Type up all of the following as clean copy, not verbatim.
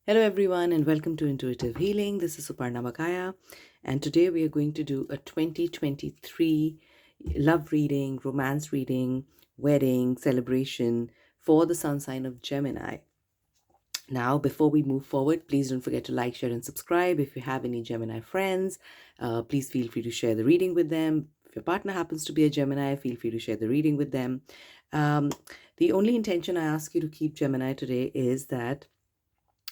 Hello, everyone, and welcome to Intuitive Healing. This is Suparna Makaya, and today we are going to do a 2023 love reading, romance reading, wedding celebration for the sun sign of Gemini. Now, before we move forward, please don't forget to like, share, and subscribe. If you have any Gemini friends, please feel free to share the reading with them. If your partner happens to be a Gemini, feel free to share the reading with them. Um, the only intention I ask you to keep Gemini today is that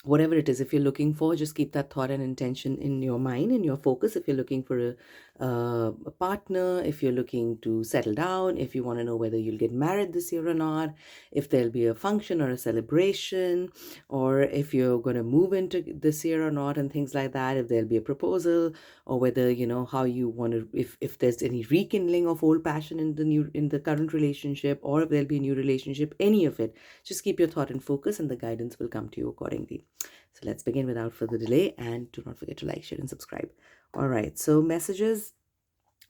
whatever it is, if you're looking for, just keep that thought and intention in your mind, in your focus. If you're looking for a partner, if you're looking to settle down, if you want to know whether you'll get married this year or not, if there'll be a function or a celebration, or if you're going to move into this year or not, and things like that, if there'll be a proposal, or whether how you want to, if there's any rekindling of old passion in the current relationship, or if there'll be a new relationship, any of it, just keep your thought in focus and the guidance will come to you accordingly. So let's begin without further delay, and do not forget to like, share, and subscribe. All right, so messages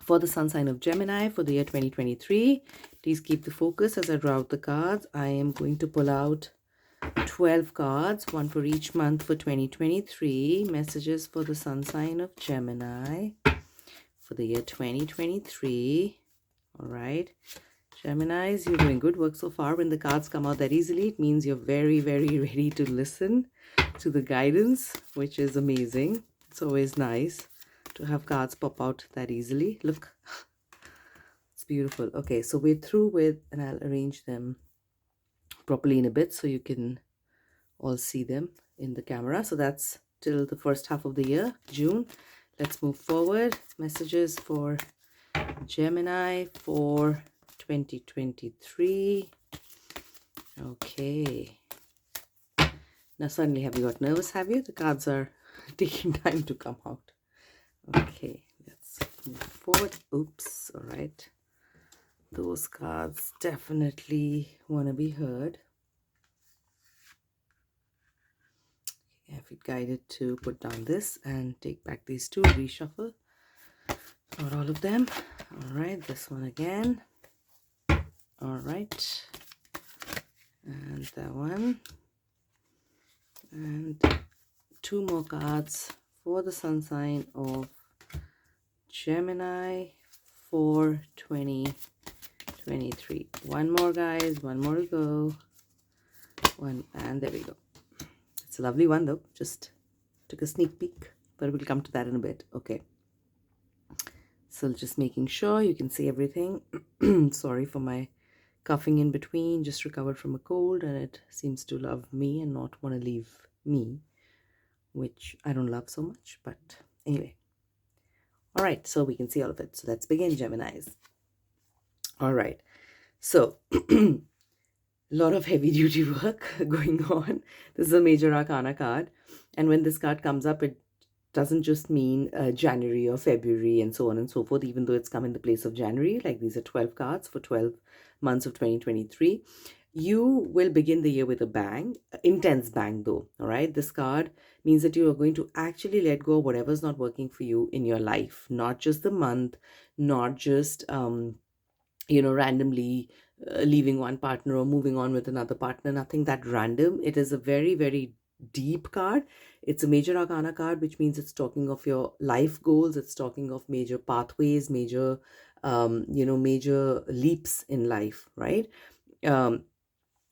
for the sun sign of Gemini for the year 2023. Please keep the focus as I draw out the cards. I am going to pull out 12 cards, one for each month for 2023. Messages for the sun sign of Gemini for the year 2023. All right. Geminis, you're doing good work so far. When the cards come out that easily, it means you're very, very ready to listen to the guidance, which is amazing. It's always nice to have cards pop out that easily. Look, it's beautiful. Okay, so we're through with, and I'll arrange them properly in a bit so you can all see them in the camera. So that's till the first half of the year, June. Let's move forward. Messages for Gemini for 2023. Okay. Now suddenly have you got nervous, have you? The cards are taking time to come out. Okay, let's move forward. Oops, all right. Those cards definitely want to be heard. Okay, I feel guided to put down this and take back these two, reshuffle. Not all of them. All right, this one again. All right. And that one. And two more cards for the sun sign of Gemini for 2023. One more, guys. One more to go. One, and there we go. It's a lovely one, though. Just took a sneak peek, but we'll come to that in a bit. Okay. So just making sure you can see everything. Sorry for my coughing in between. Just recovered from a cold, and it seems to love me and not want to leave me, which I don't love so much. But anyway. All right, so we can see all of it. So let's begin, Geminis. All right. So a lot of heavy duty work going on. This is a major arcana card. And when this card comes up, it doesn't just mean January or February and so on and so forth, even though it's come in the place of January. Like these are 12 cards for 12 months of 2023. You will begin the year with a bang, intense bang though. All right. This card means that you are going to actually let go of whatever's not working for you in your life, not just the month, not just, randomly leaving one partner or moving on with another partner, nothing that random. It is a very, very deep card. It's a major arcana card, which means it's talking of your life goals. It's talking of major pathways, major, major leaps in life, right?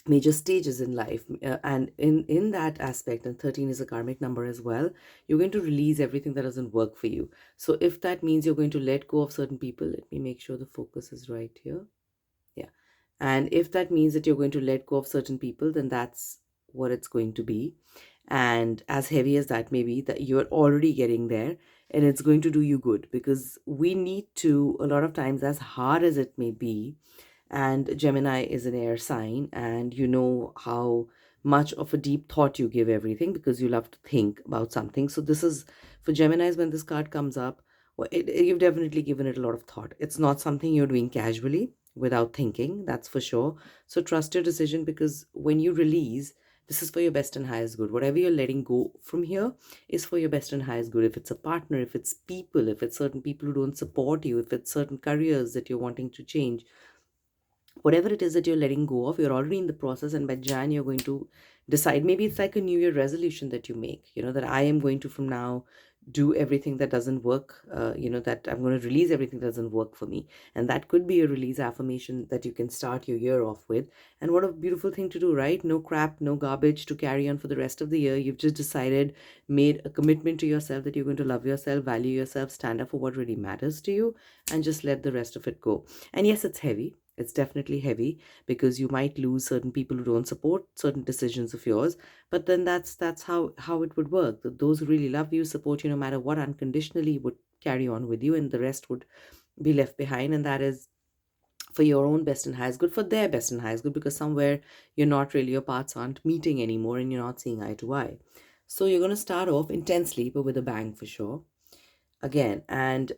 Major stages in life, and in that aspect, and 13 is a karmic number as well, you're going to release everything that doesn't work for you. So if that means you're going to let go of certain people, let me make sure the focus is right here. Yeah. And if that means that you're going to let go of certain people, then that's what it's going to be. And as heavy as that may be, that you're already getting there, and it's going to do you good, because we need to, a lot of times, as hard as it may be, and Gemini is an air sign, and you know how much of a deep thought you give everything because you love to think about something. So this is for Geminis. When this card comes up, well, you've definitely given it a lot of thought. It's not something you're doing casually without thinking, that's for sure. So trust your decision, because when you release, this is for your best and highest good. Whatever you're letting go from here is for your best and highest good. If it's a partner, if it's people, if it's certain people who don't support you, if it's certain careers that you're wanting to change, whatever it is that you're letting go of, you're already in the process, and by Jan you're going to decide. Maybe it's like a new year resolution that you make, that I am going to from now do everything that doesn't work, that I'm going to release everything that doesn't work for me. And that could be a release affirmation that you can start your year off with. And what a beautiful thing to do, right? No crap, no garbage to carry on for the rest of the year. You've just decided, made a commitment to yourself that you're going to love yourself, value yourself, stand up for what really matters to you, and just let the rest of it go. And yes, it's heavy. It's definitely heavy, because you might lose certain people who don't support certain decisions of yours. But then that's how it would work. Those who really love you, support you no matter what, unconditionally, would carry on with you, and the rest would be left behind. And that is for your own best and highest good, for their best and highest good, because somewhere you're not really, your paths aren't meeting anymore, and you're not seeing eye to eye. So you're going to start off intensely, but with a bang for sure. Again, and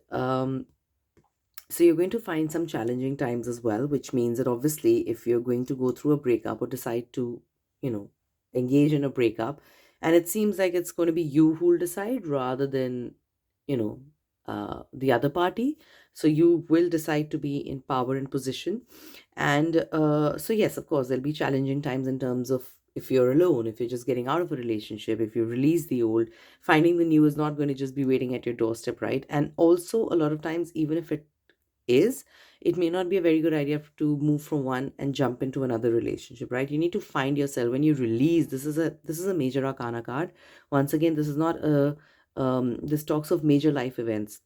so you're going to find some challenging times as well, which means that obviously if you're going to go through a breakup or decide to, you know, engage in a breakup, and it seems like it's going to be you who'll decide rather than, you know, the other party. So you will decide to be in power and position. And so yes, of course, there'll be challenging times in terms of, if you're alone, if you're just getting out of a relationship, if you release the old, finding the new is not going to just be waiting at your doorstep, right? And also a lot of times, even if it may not be a very good idea to move from one and jump into another relationship, right? You need to find yourself when you release. This is a major arcana card. Once again, this is not a this talks of major life events.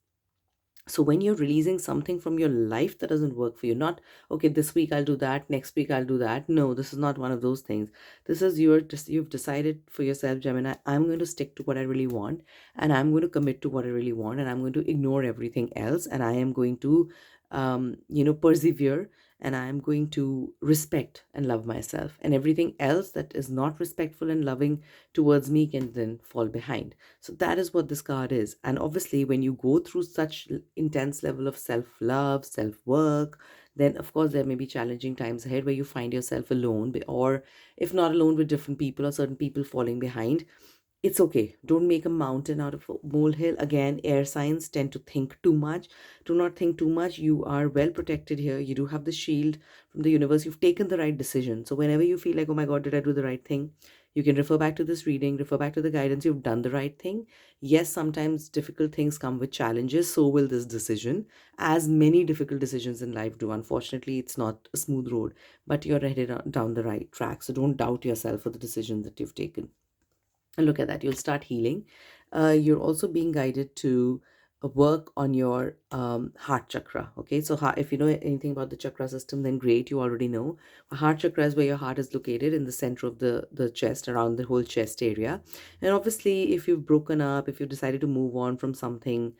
So when you're releasing something from your life that doesn't work for you, not okay, this week I'll do that, next week I'll do that. No, this is not one of those things. This is you've decided for yourself, Gemini, I'm going to stick to what I really want, and I'm going to commit to what I really want, and I'm going to ignore everything else, and I am going to persevere, and I am going to respect and love myself, and everything else that is not respectful and loving towards me can then fall behind. So that is what this card is. And obviously, when you go through such intense level of self-love, self-work, then of course there may be challenging times ahead where you find yourself alone, or if not alone, with different people or certain people falling behind. It's okay. Don't make a mountain out of a molehill. Again, air signs tend to think too much. Do not think too much. You are well protected here. You do have the shield from the universe. You've taken the right decision. So whenever you feel like, oh my God, did I do the right thing? You can refer back to this reading, refer back to the guidance. You've done the right thing. Yes, sometimes difficult things come with challenges. So will this decision, as many difficult decisions in life do. Unfortunately, it's not a smooth road, but you're headed down the right track. So don't doubt yourself for the decisions that you've taken. And look at that, you'll start healing. You're also being guided to work on your heart chakra. Okay, so if you know anything about the chakra system, then great, you already know. Heart chakra is where your heart is located, in the center of the chest, around the whole chest area. And obviously, if you've broken up, if you've decided to move on from something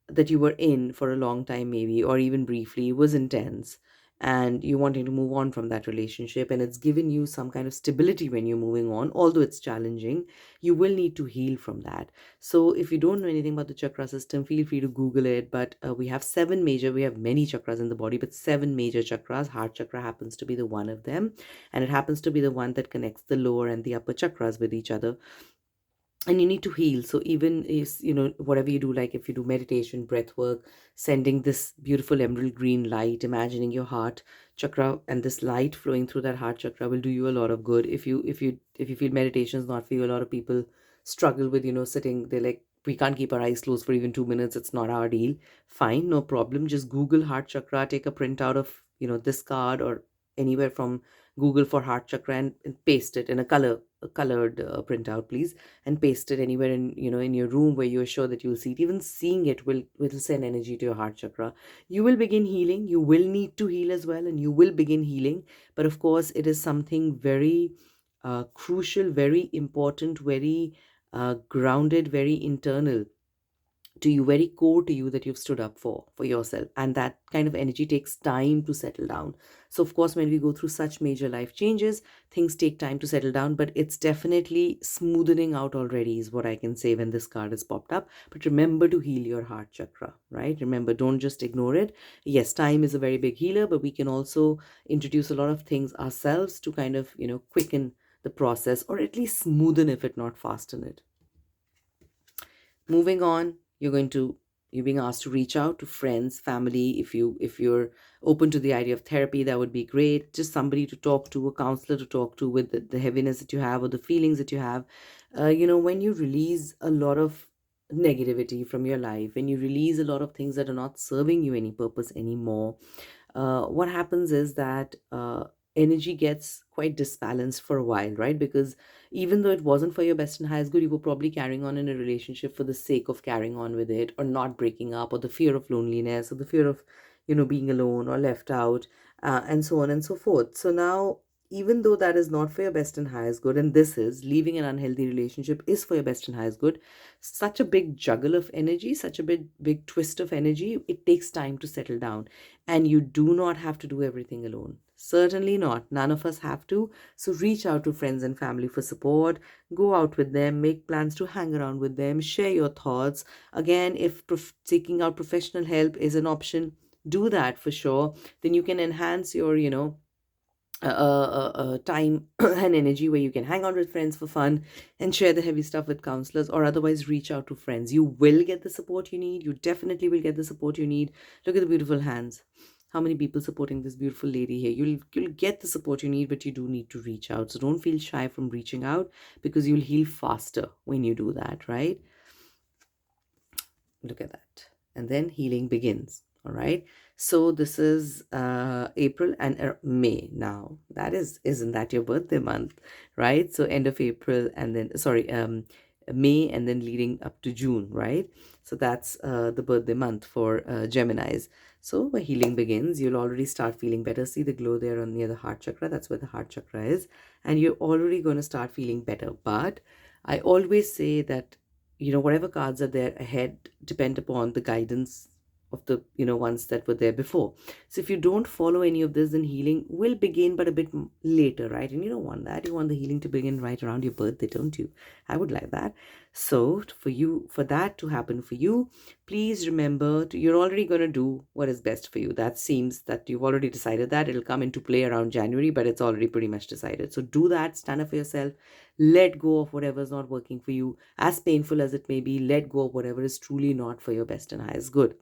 that you were in for a long time, maybe, or even briefly, was intense, and you wanting to move on from that relationship, and it's given you some kind of stability when you're moving on, although it's challenging, you will need to heal from that. So if you don't know anything about the chakra system, feel free to Google it. But we have we have many chakras in the body, but 7 major chakras. Heart chakra happens to be the one of them, and it happens to be the one that connects the lower and the upper chakras with each other. And you need to heal. So even if whatever you do, like if you do meditation, breath work, sending this beautiful emerald green light, imagining your heart chakra and this light flowing through that heart chakra, will do you a lot of good. If you feel meditation is not for you, a lot of people struggle with sitting, they're like, we can't keep our eyes closed for even 2 minutes, it's not our deal. Fine, no problem, just Google heart chakra, take a printout of this card, or anywhere from Google for heart chakra, and paste it in a colored printout, please, and paste it anywhere in your room where you're sure that you'll see it. Even seeing it will send energy to your heart chakra. You will begin healing. You will need to heal as well, and you will begin healing. But of course, it is something very crucial, very important, very grounded, very internal to you, very core to you, that you've stood up for yourself, and that kind of energy takes time to settle down. So of course, when we go through such major life changes, things take time to settle down, but it's definitely smoothing out already, is what I can say when this card has popped up. But remember to heal your heart chakra, right? Remember, don't just ignore it. Yes, time is a very big healer, but we can also introduce a lot of things ourselves to kind of quicken the process, or at least smoothen, if it not fasten it. Moving on, you're going to, You're being asked to reach out to friends, family. If you're open to the idea of therapy, that would be great. Just somebody to talk to, a counselor to talk to with the heaviness that you have or the feelings that you have. When you release a lot of negativity from your life, when you release a lot of things that are not serving you any purpose anymore, what happens is that energy gets quite disbalanced for a while, right? Because even though it wasn't for your best and highest good, you were probably carrying on in a relationship for the sake of carrying on with it, or not breaking up, or the fear of loneliness, or the fear of, being alone or left out, and so on and so forth. So now, even though that is not for your best and highest good, and this is leaving an unhealthy relationship is for your best and highest good, such a big juggle of energy, such a big twist of energy, it takes time to settle down. And you do not have to do everything alone. Certainly not. None of us have to. So reach out to friends and family for support. Go out with them. Make plans to hang around with them. Share your thoughts. Again, if seeking out professional help is an option, do that for sure. Then you can enhance your, time and energy where you can hang out with friends for fun and share the heavy stuff with counselors, or otherwise reach out to friends. You will get the support you need. You definitely will get the support you need. Look at the beautiful hands. How many people supporting this beautiful lady here? You'll get the support you need, but you do need to reach out. So don't feel shy from reaching out, because you'll heal faster when you do that, right? Look at that. And then healing begins. All right. So this is April and May now. Isn't that your birthday month, right? So end of April, and then, sorry, May, and then leading up to June, right? So that's the birthday month for Gemini's. So where healing begins, you'll already start feeling better. See the glow there on near the heart chakra. That's where the heart chakra is. And you're already going to start feeling better. But I always say that, whatever cards are there ahead depend upon the guidance of the, ones that were there before. So if you don't follow any of this, then healing will begin, but a bit later, right? And you don't want that. You want the healing to begin right around your birthday, don't you? I would like that. So for that to happen for you, please remember you're already going to do what is best for you. That seems that you've already decided that. It'll come into play around January, but it's already pretty much decided. So do that. Stand up for yourself. Let go of whatever is not working for you. As painful as it may be, let go of whatever is truly not for your best and highest good.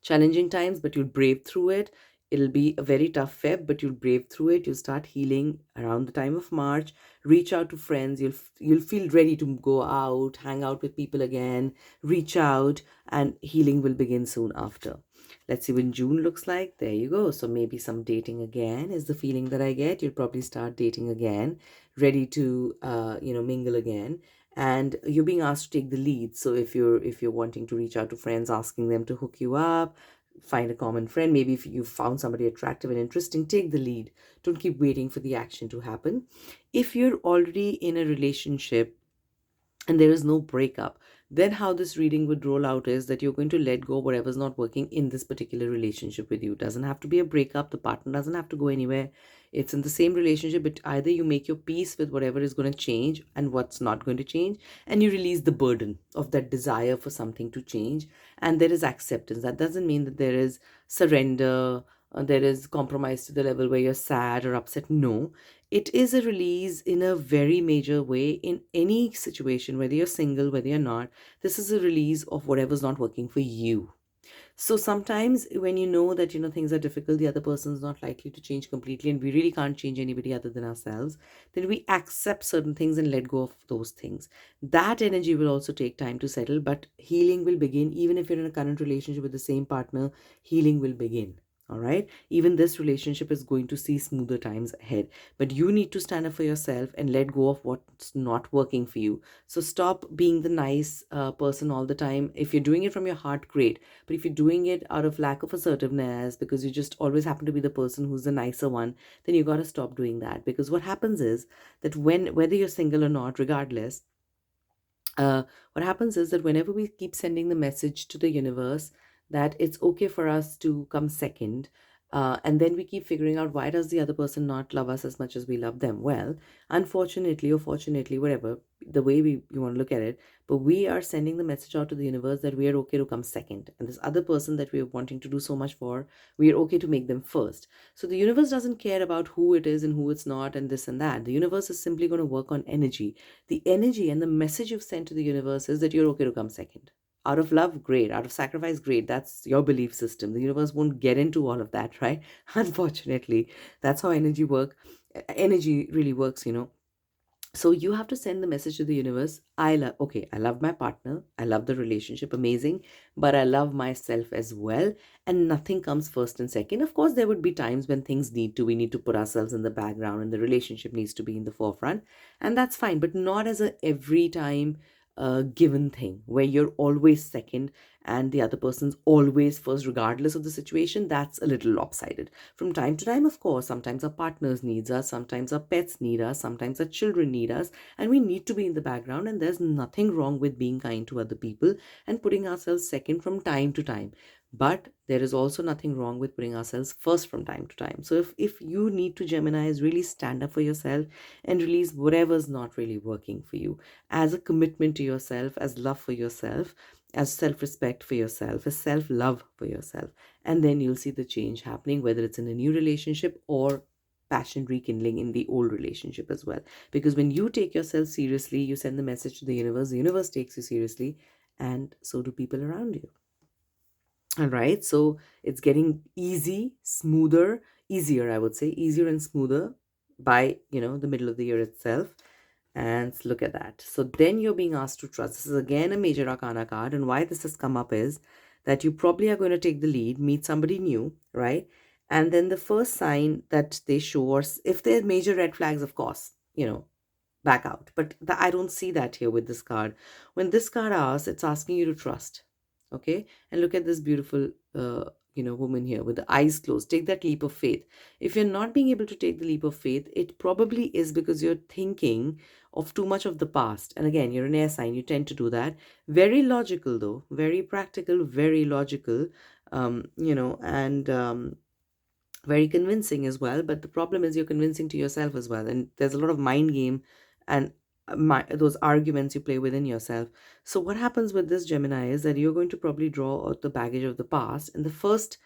Challenging times, but you'll brave through it. It'll be a very tough Feb, but you'll brave through it. You'll start healing around the time of March. Reach out to friends. You'll feel ready to go out, hang out with people again. Reach out, and healing will begin soon after. Let's see when June looks like. There you go. So maybe some dating again is the feeling that I get. You'll probably start dating again, ready to mingle again. And you're being asked to take the lead. So if you're wanting to reach out to friends, asking them to hook you up, find a common friend, maybe if you found somebody attractive and interesting, take the lead. Don't keep waiting for the action to happen. If you're already in a relationship and there is no breakup, then how this reading would roll out is that you're going to let go whatever's not working in this particular relationship with you. It doesn't have to be a breakup. The partner doesn't have to go anywhere. It's in the same relationship, but either you make your peace with whatever is going to change and what's not going to change, and you release the burden of that desire for something to change, and there is acceptance. That doesn't mean that there is surrender, there is compromise to the level where you're sad or upset. No, it is a release in a very major way in any situation, whether you're single, whether you're not. This is a release of whatever's not working for you. So sometimes when you know that, things are difficult, the other person's not likely to change completely, and we really can't change anybody other than ourselves, then we accept certain things and let go of those things. That energy will also take time to settle, but healing will begin. Even if you're in a current relationship with the same partner, healing will begin. All right. Even this relationship is going to see smoother times ahead, but you need to stand up for yourself and let go of what's not working for you. So stop being the nice person all the time. If you're doing it from your heart, great. But if you're doing it out of lack of assertiveness, because you just always happen to be the person who's the nicer one, then you got to stop doing that. Because what happens is that whether you're single or not, regardless, what happens is that whenever we keep sending the message to the universe that it's okay for us to come second, and then we keep figuring out, why does the other person not love us as much as we love them? Well, unfortunately or fortunately, whatever the way you want to look at it, but we are sending the message out to the universe that we are okay to come second, and this other person that we are wanting to do so much for, we are okay to make them first. So the universe doesn't care about who it is and who it's not and this and that. The universe is simply going to work on energy. The energy and the message you've sent to the universe is that you're okay to come second. Out of love, great. Out of sacrifice, great. That's your belief system. The universe won't get into all of that, right? Unfortunately, that's how energy really works, So you have to send the message to the universe. I love my partner. I love the relationship, amazing, but I love myself as well. And nothing comes first and second. Of course, there would be times when we need to put ourselves in the background and the relationship needs to be in the forefront. And that's fine, but not as a every time given thing where you're always second and the other person's always first, regardless of the situation. That's a little lopsided. From time to time, of course, sometimes our partners needs us, sometimes our pets need us, sometimes our children need us, and we need to be in the background. And there's nothing wrong with being kind to other people and putting ourselves second from time to time. But there is also nothing wrong with putting ourselves first from time to time. So if you need to, Gemini, is really stand up for yourself and release whatever's not really working for you as a commitment to yourself, as love for yourself, as self respect for yourself, as self love for yourself. And then you'll see the change happening, whether it's in a new relationship or passion rekindling in the old relationship as well. Because when you take yourself seriously, you send the message to the universe takes you seriously, and so do people around you. All right, so it's getting easier, I would say, easier and smoother by, the middle of the year itself. And look at that. So then you're being asked to trust. This is again a major arcana card. And why this has come up is that you probably are going to take the lead, meet somebody new, right? And then the first sign that they show, or if there are major red flags, of course, back out. But I don't see that here with this card. When this card asks, it's asking you to trust. Okay. And look at this beautiful, woman here with the eyes closed. Take that leap of faith. If you're not being able to take the leap of faith, it probably is because you're thinking of too much of the past. And again, you're an air sign. You tend to do that. Very logical, though. Very practical, very logical. And very convincing as well. But the problem is you're convincing to yourself as well, and there's a lot of mind game and those arguments you play within yourself. So what happens with this, Gemini, is that you're going to probably draw out the baggage of the past, and the first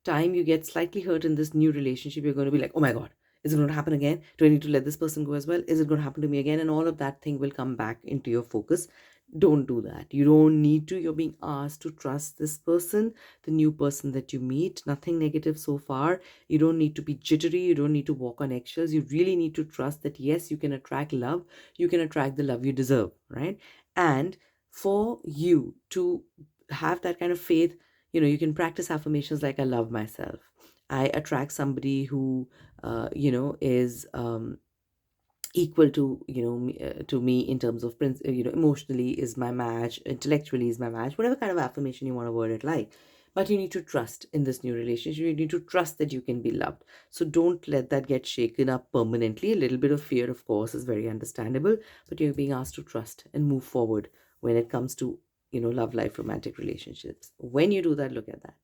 time you get slightly hurt in this new relationship, you're going to be like, oh my god, is it going to happen again? Do I need to let this person go as well? Is it going to happen to me again? And all of that thing will come back into your focus. Don't do that. You don't need to. You're being asked to trust this person, the new person that you meet. Nothing negative so far. You don't need to be jittery. You don't need to walk on eggshells. You really need to trust that, yes, you can attract love. You can attract the love you deserve, right? And for you to have that kind of faith, you can practice affirmations like, I love myself. I attract somebody who, is equal to to me in terms of emotionally is my match, intellectually is my match, whatever kind of affirmation you want to word it like. But you need to trust in this new relationship. You need to trust that you can be loved. So don't let that get shaken up permanently. A little bit of fear, of course, is very understandable, but you're being asked to trust and move forward when it comes to love life, romantic relationships. When you do that, look at that,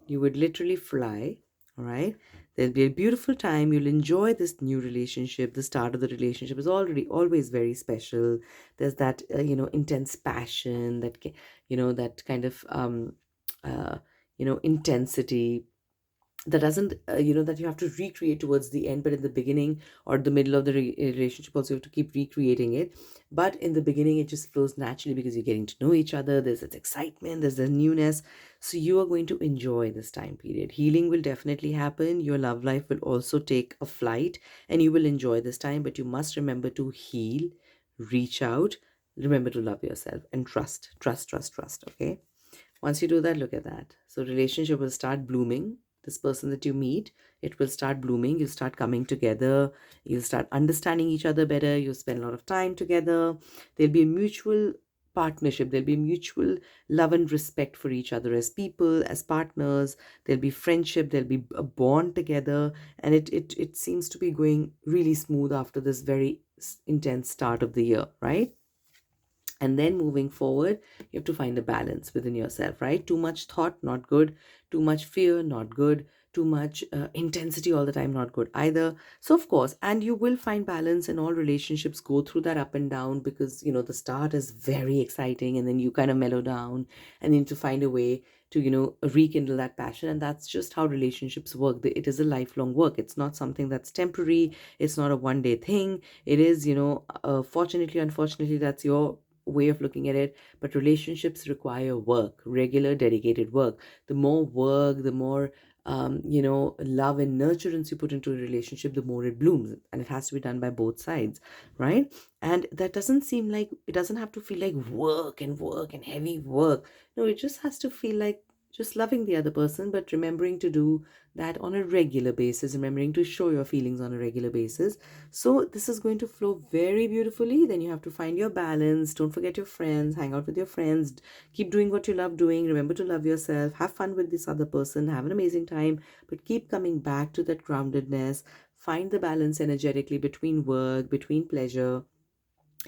you would literally fly. All right, there'll be a beautiful time. You'll enjoy this new relationship. The start of the relationship is already always very special. There's that intense passion, that kind of uh, intensity that doesn't that you have to recreate towards the end, but in the beginning or the middle of the relationship also you have to keep recreating it. But in the beginning it just flows naturally because you're getting to know each other. There's this excitement, there's the newness. So you are going to enjoy this time period. Healing will definitely happen. Your love life will also take a flight, and you will enjoy this time. But you must remember to heal, reach out, remember to love yourself, and trust. Okay, once you do that, look at that. So relationship will start blooming. This person that you meet, it will start blooming. You'll start coming together. You'll start understanding each other better. You'll spend a lot of time together. There'll be a mutual partnership. There'll be mutual love and respect for each other as people, as partners. There'll be friendship. There'll be a bond together. And it seems to be going really smooth after this very intense start of the year, right? And then moving forward, you have to find a balance within yourself, right? Too much thought, not good. Too much fear, not good. Too much intensity all the time, not good either. So of course, and you will find balance, and all relationships go through that up and down, because the start is very exciting and then you kind of mellow down, and then to find a way to rekindle that passion. And that's just how relationships work. It is a lifelong work. It's not something that's temporary. It's not a one day thing. It is fortunately, unfortunately, that's your way of looking at it, but relationships require work, regular dedicated work. The more work, the more love and nurturance you put into a relationship, the more it blooms, and it has to be done by both sides, right? And that doesn't seem like, it doesn't have to feel like work and heavy work. No, it just has to feel like just loving the other person, but remembering to do that on a regular basis, remembering to show your feelings on a regular basis. So this is going to flow very beautifully. Then you have to find your balance. Don't forget your friends, hang out with your friends, keep doing what you love doing. Remember to love yourself, have fun with this other person, have an amazing time, but keep coming back to that groundedness. Find the balance energetically between work, between pleasure,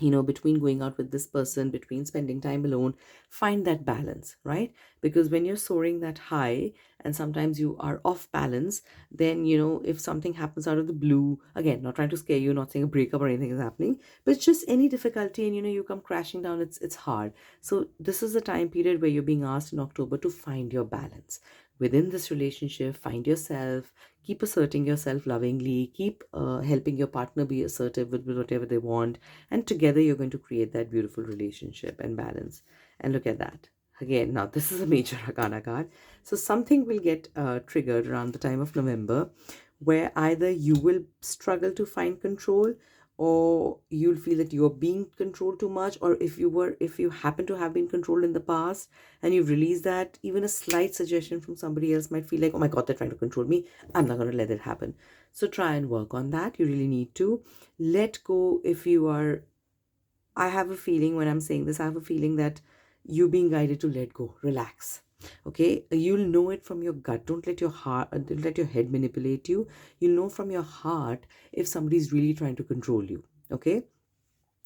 between going out with this person, between spending time alone. Find that balance, right? Because when you're soaring that high and sometimes you are off balance, then, if something happens out of the blue, again, not trying to scare you, not saying a breakup or anything is happening, but it's just any difficulty and, you come crashing down, it's hard. So this is the time period where you're being asked in October to find your balance within this relationship. Find yourself, keep asserting yourself lovingly, keep helping your partner be assertive with whatever they want, and together you're going to create that beautiful relationship and balance. And look at that again. Now this is a major arcana card, so something will get triggered around the time of November, where either you will struggle to find control, or you'll feel that you're being controlled too much, or if you happen to have been controlled in the past and you've released that, even a slight suggestion from somebody else might feel like, oh my god, they're trying to control me, I'm not going to let it happen. So try and work on that. You really need to let go. If you are, I have a feeling, when I'm saying this, I have a feeling that you being guided to let go, relax. Okay, you'll know it from your gut. Don't let your heart, don't let your head manipulate you. You'll know from your heart if somebody's really trying to control you. Okay,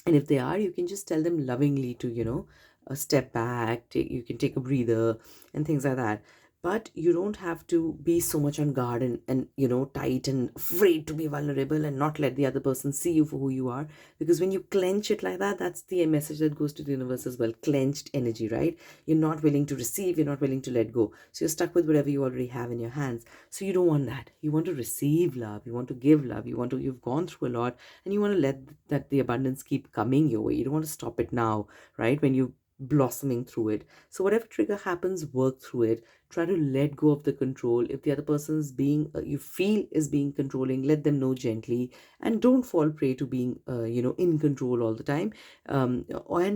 and if they are, you can just tell them lovingly to, step back, you can take a breather and things like that. But you don't have to be so much on guard and tight and afraid to be vulnerable and not let the other person see you for who you are. Because when you clench it like that, that's the message that goes to the universe as well. Clenched energy, right? You're not willing to receive, you're not willing to let go, so you're stuck with whatever you already have in your hands. So you don't want that. You want to receive love, you want to give love, you've gone through a lot, and you want to let that the abundance keep coming your way. You don't want to stop it now, right? When you blossoming through it. So whatever trigger happens, work through it. Try to let go of the control. If the other person's being you feel is being controlling, let them know gently, and don't fall prey to being in control all the time. And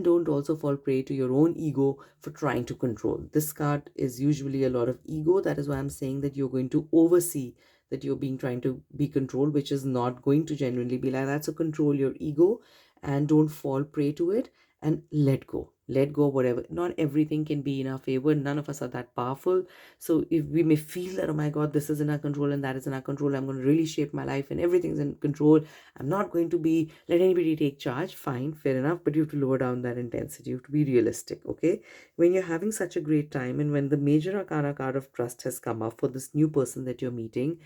don't also fall prey to your own ego for trying to control. This card is usually a lot of ego. That is why I'm saying that you're going to oversee that you're being trying to be controlled, which is not going to genuinely be like that. So control your ego and don't fall prey to it, and let go of whatever. Not everything can be in our favor. None of us are that powerful. So if we may feel that, oh my god, this is in our control and that is in our control, I'm going to really shape my life and everything's in control, I'm not going to be let anybody take charge. Fine, fair enough, but you have to lower down that intensity. You have to be realistic. Okay, when you're having such a great time and when the major arcana card of trust has come up for this new person that you're meeting,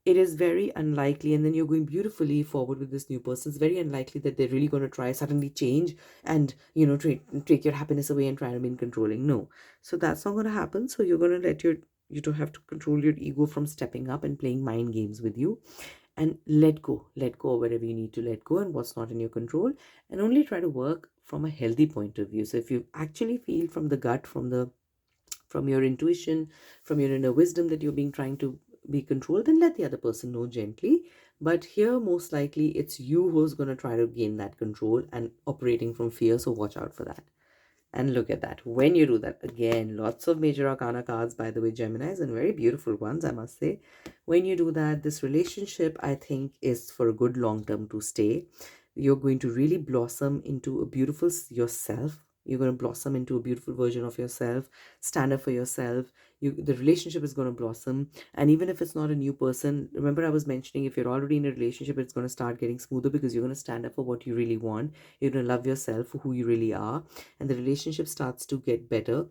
it is very unlikely, and then you're going beautifully forward with this new person, it's very unlikely that they're really going to try suddenly change and take your happiness away and try to be controlling. No, so that's not going to happen. So you're going to you don't have to control your ego from stepping up and playing mind games with you, and let go of whatever you need to let go and what's not in your control, and only try to work from a healthy point of view. So if you actually feel from the gut, from your intuition, from your inner wisdom that you're being trying to be controlled, then let the other person know gently. But here, most likely, it's you who's going to try to gain that control and operating from fear. So watch out for that. And look at that. When you do that, again, lots of major arcana cards, by the way, Geminis, and very beautiful ones, I must say. When you do that, this relationship, I think, is for a good long term to stay. You're going to really blossom into a beautiful yourself. You're going to blossom into a beautiful version of yourself, stand up for yourself. The relationship is going to blossom. And even if it's not a new person, remember I was mentioning, if you're already in a relationship, it's going to start getting smoother because you're going to stand up for what you really want. You're going to love yourself for who you really are, and the relationship starts to get better,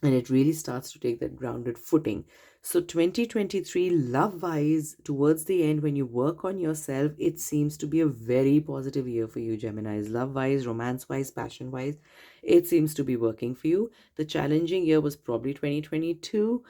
and it really starts to take that grounded footing. So 2023, love wise, towards the end, when you work on yourself, it seems to be a very positive year for you, Geminis. Love wise, romance wise, passion wise, it seems to be working for you. The challenging year was probably 2022,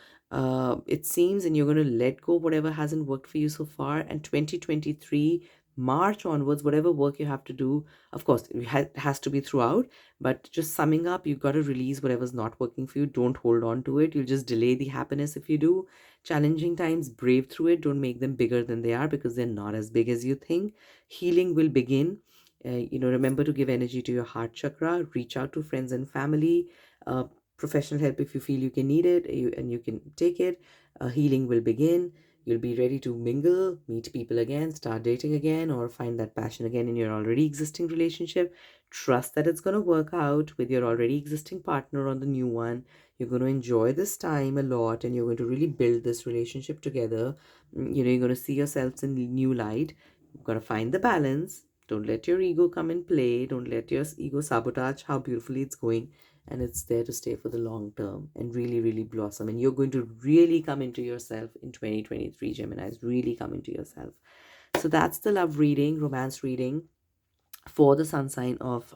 it seems, and you're going to let go whatever hasn't worked for you so far. And 2023, March onwards, whatever work you have to do, of course, it has to be throughout, but just summing up, you've got to release whatever's not working for you. Don't hold on to it. You'll just delay the happiness if you do. Challenging times, brave through it. Don't make them bigger than they are, because they're not as big as you think. Healing will begin. Remember to give energy to your heart chakra. Reach out to friends and family. Uh, Professional help if you feel you can need it, and you can take it. Healing will begin. You'll be ready to mingle, meet people again, start dating again, or find that passion again in your already existing relationship. Trust that it's going to work out with your already existing partner on the new one. You're going to enjoy this time a lot, and you're going to really build this relationship together. You're going to see yourselves in a new light. You've got to find the balance. Don't let your ego come and play. Don't let your ego sabotage how beautifully it's going. And it's there to stay for the long term and really, really blossom. And you're going to really come into yourself in 2023, Geminis. Really come into yourself. So that's the love reading, romance reading for the sun sign of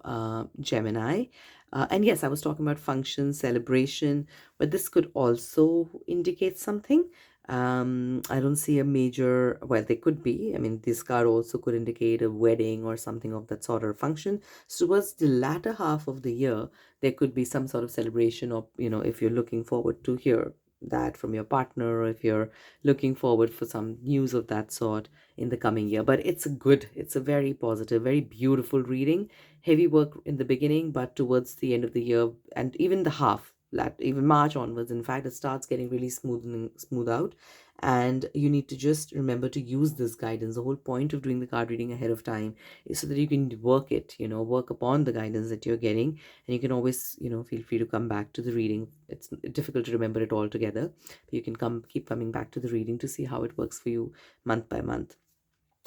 Gemini. And yes, I was talking about function, celebration, but this could also indicate something. I don't see a major, well, they could be. I mean, this card also could indicate a wedding or something of that sort of function. So towards the latter half of the year, there could be some sort of celebration, or, if you're looking forward to hear that from your partner, or if you're looking forward for some news of that sort in the coming year. But it's a very positive, very beautiful reading. Heavy work in the beginning, but towards the end of the year, and even the half, even March onwards, in fact, it starts getting really smooth out. And you need to just remember to use this guidance. The whole point of doing the card reading ahead of time is so that you can work upon the guidance that you're getting. And you can always, feel free to come back to the reading. It's difficult to remember it all together, but you can keep coming back to the reading to see how it works for you month by month.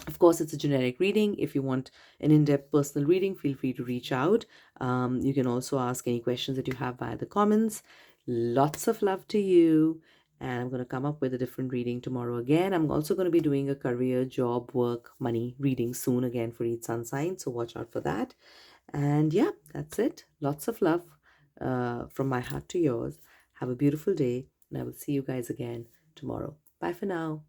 Of course, it's a generic reading. If you want an in-depth personal reading, feel free to reach out. You can also ask any questions that you have via the comments. Lots of love to you. And I'm going to come up with a different reading tomorrow again. I'm also going to be doing a career, job, work, money reading soon again for each sun sign. So watch out for that. And yeah, that's it. Lots of love from my heart to yours. Have a beautiful day. And I will see you guys again tomorrow. Bye for now.